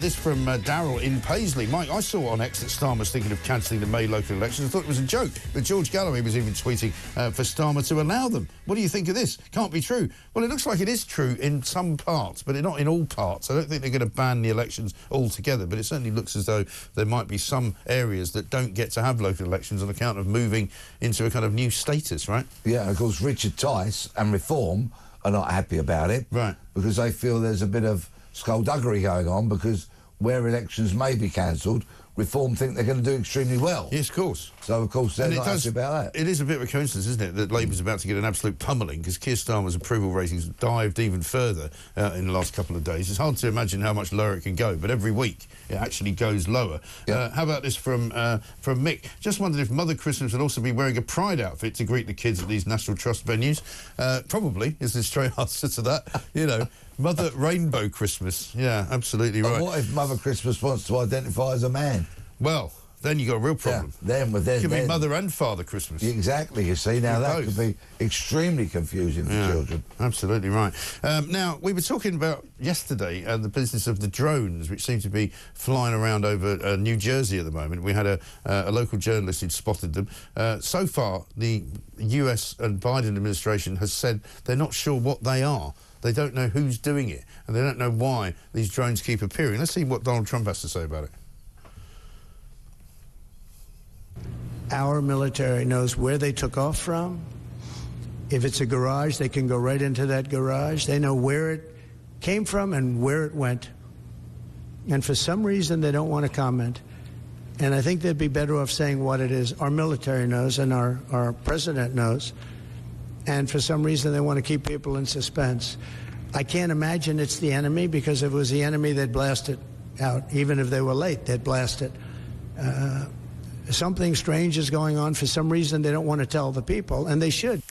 this from Darryl in Paisley. Mike, I saw on X that Starmer's thinking of cancelling the May local elections. I thought it was a joke, but George Galloway was even tweeting for Starmer to allow them. What do you think of this? Can't be true. Well, it looks like it is true in some parts, but not in all parts. I don't think they're going to ban the elections altogether, but it certainly looks as though there might be some areas that don't get to have local elections on account of moving into a kind of new status, right? Yeah, of course, Richard Tice and Reform are not happy about it. Right. Because they feel there's a bit of skullduggery going on, because where elections may be cancelled, Reform think they're going to do extremely well. Yes, of course. So, of course, they're not happy about that. It is a bit of a coincidence, isn't it, that Labour's about to get an absolute pummelling, because Keir Starmer's approval ratings dived even further in the last couple of days. It's hard to imagine how much lower it can go, but every week it actually goes lower. Yeah. How about this from Mick? Just wondered if Mother Christmas would also be wearing a pride outfit to greet the kids at these National Trust venues. Probably is the straight answer to that. You know, Mother Rainbow Christmas. Yeah, absolutely right. But what if Mother Christmas wants to identify as a man? Well, then you've got a real problem. Yeah, it could be Mother and Father Christmas. Exactly, you see, now that could be extremely confusing for children. Absolutely right. Now, we were talking about yesterday the business of the drones, which seem to be flying around over New Jersey at the moment. We had a local journalist who'd spotted them. So far, the US and Biden administration has said they're not sure what they are. They don't know who's doing it, and they don't know why these drones keep appearing. Let's see what Donald Trump has to say about it. Our military knows where they took off from. If it's a garage, they can go right into that garage. They know where it came from and where it went. And for some reason, they don't want to comment. And I think they'd be better off saying what it is. Our military knows and our president knows. And for some reason, they want to keep people in suspense. I can't imagine it's the enemy, because if it was the enemy, they'd blast it out. Even if they were late, they'd blast it. Something strange is going on. For some reason, they don't want to tell the people, and they should.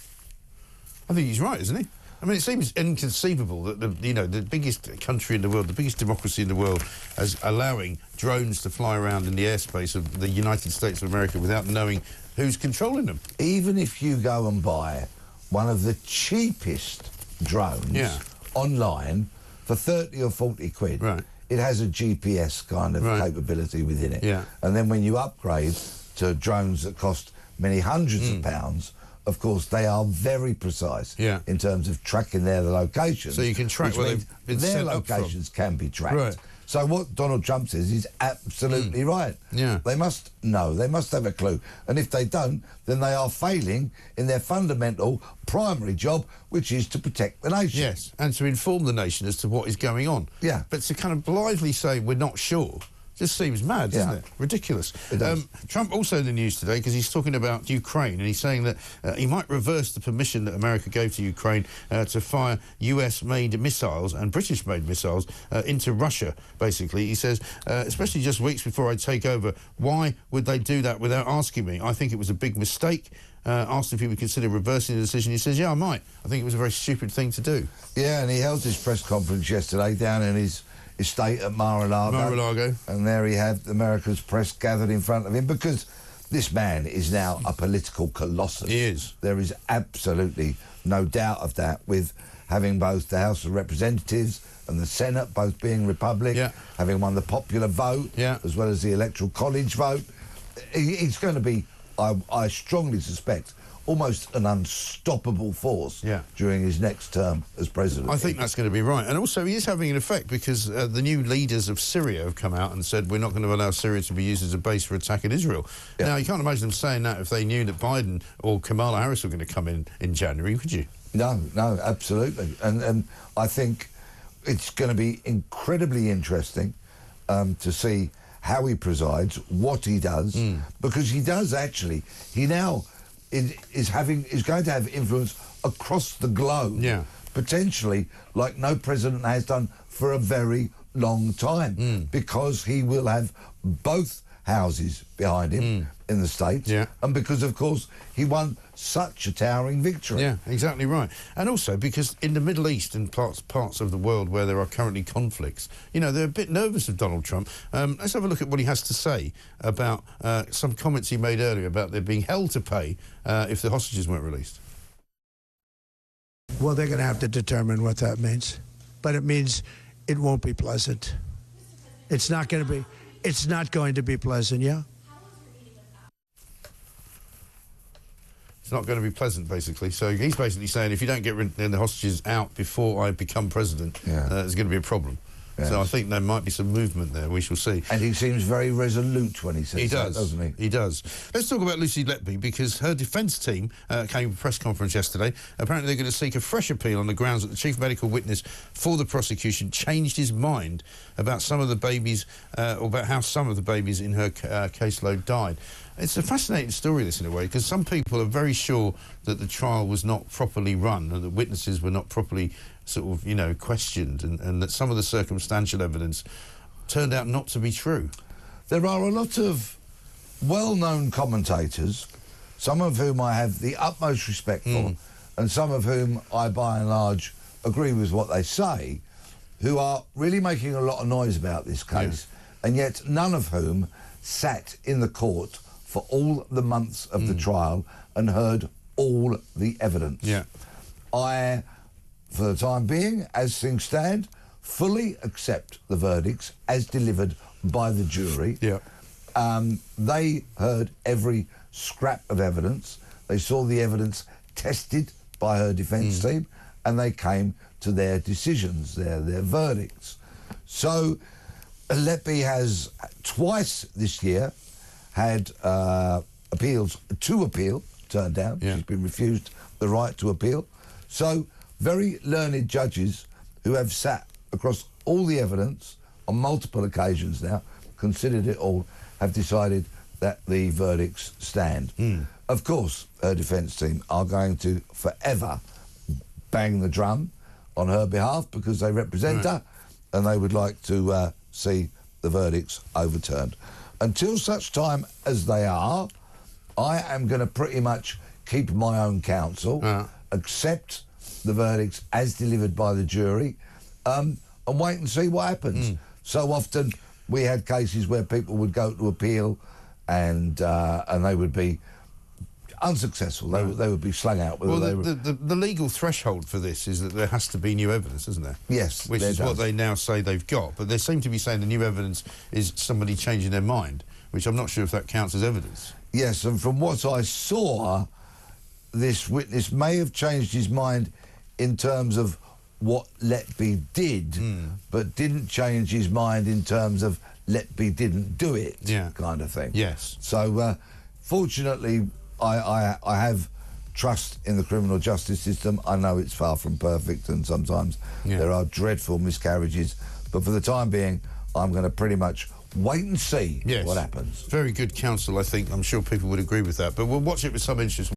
I think he's right, isn't he? I mean, it seems inconceivable that the biggest country in the world, the biggest democracy in the world, is allowing drones to fly around in the airspace of the United States of America without knowing who's controlling them. Even if you go and buy one of the cheapest drones online for 30 or 40 quid, right, it has a GPS kind of capability within it. Yeah. And then when you upgrade to drones that cost many hundreds of pounds, of course, they are very precise in terms of tracking their locations. So you can track where they've been their sent up from. locations can be tracked. Right. So what Donald Trump says is absolutely right. Yeah. They must know. They must have a clue. And if they don't, then they are failing in their fundamental primary job, which is to protect the nation. Yes, and to inform the nation as to what is going on. Yeah. But to kind of blithely say we're not sure just seems mad, doesn't it? Ridiculous. It does. Trump also in the news today because he's talking about Ukraine, and he's saying that he might reverse the permission that America gave to Ukraine to fire US-made missiles and British-made missiles into Russia, basically. He says, especially just weeks before I take over, why would they do that without asking me? I think it was a big mistake. Asked if he would consider reversing the decision. He says, yeah, I might. I think it was a very stupid thing to do. Yeah, and he held his press conference yesterday down in his estate at Mar-a-Lago. And there he had America's press gathered in front of him, because this man is now a political colossus. He is. There is absolutely no doubt of that, with having both the House of Representatives and the Senate both being Republic, having won the popular vote, as well as the Electoral College vote. He's going to be, I strongly suspect, almost an unstoppable force during his next term as president. I think that's going to be right. And also he is having an effect, because the new leaders of Syria have come out and said we're not going to allow Syria to be used as a base for attacking Israel. Now, you can't imagine them saying that if they knew that Biden or Kamala Harris were going to come in January, could you? No, absolutely. And I think it's going to be incredibly interesting to see how he presides, what he does, because he does actually, he now is going to have influence across the globe, potentially like no president has done for a very long time, because he will have both houses behind him in the States, and because, of course, he won such a towering victory. Yeah, exactly right. And also because in the Middle East and parts of the world where there are currently conflicts, you know, they're a bit nervous of Donald Trump. Let's have a look at what he has to say about some comments he made earlier about there being hell to pay if the hostages weren't released. Well, they're going to have to determine what that means. But it means it won't be pleasant. It's not going to be pleasant, yeah? It's not going to be pleasant, basically. So he's basically saying if you don't get the hostages out before I become president, there's going to be a problem. Yes. So I think there might be some movement there. We shall see. And he seems very resolute when he says that, doesn't he? He does. Let's talk about Lucy Letby, because her defence team came to a press conference yesterday. Apparently they're going to seek a fresh appeal on the grounds that the chief medical witness for the prosecution changed his mind about some of the babies, or about how some of the babies in her caseload died. It's a fascinating story, this, in a way, because some people are very sure that the trial was not properly run and that witnesses were not properly sort of, you know, questioned, and that some of the circumstantial evidence turned out not to be true. There are a lot of well-known commentators, some of whom I have the utmost respect for, and some of whom I, by and large, agree with what they say, who are really making a lot of noise about this case, and yet none of whom sat in the court for all the months of the trial and heard all the evidence. I, for the time being, as things stand, fully accept the verdicts as delivered by the jury. They heard every scrap of evidence. They saw the evidence tested by her defence team, and they came to their decisions, their verdicts. So Letby has twice this year had appeals to appeal turned down. She's been refused the right to appeal. So very learned judges who have sat across all the evidence on multiple occasions now, considered it all, have decided that the verdicts stand. Of course, her defence team are going to forever bang the drum on her behalf because they represent her, and they would like to see the verdicts overturned. Until such time as they are, I am going to pretty much keep my own counsel, accept the verdicts as delivered by the jury, and wait and see what happens. So often we had cases where people would go to appeal and they would be unsuccessful. They would be slung out. Well, the legal threshold for this is that there has to be new evidence, isn't there? Yes, which is what they now say they've got. But they seem to be saying the new evidence is somebody changing their mind, which I'm not sure if that counts as evidence. Yes, and from what I saw, this witness may have changed his mind in terms of what Letby did, but didn't change his mind in terms of Letby didn't do it, kind of thing. Yes. So, fortunately, I have trust in the criminal justice system. I know it's far from perfect, and sometimes there are dreadful miscarriages, but for the time being, I'm going to pretty much wait and see what happens. Very good counsel, I think. I'm sure people would agree with that, but we'll watch it with some interest.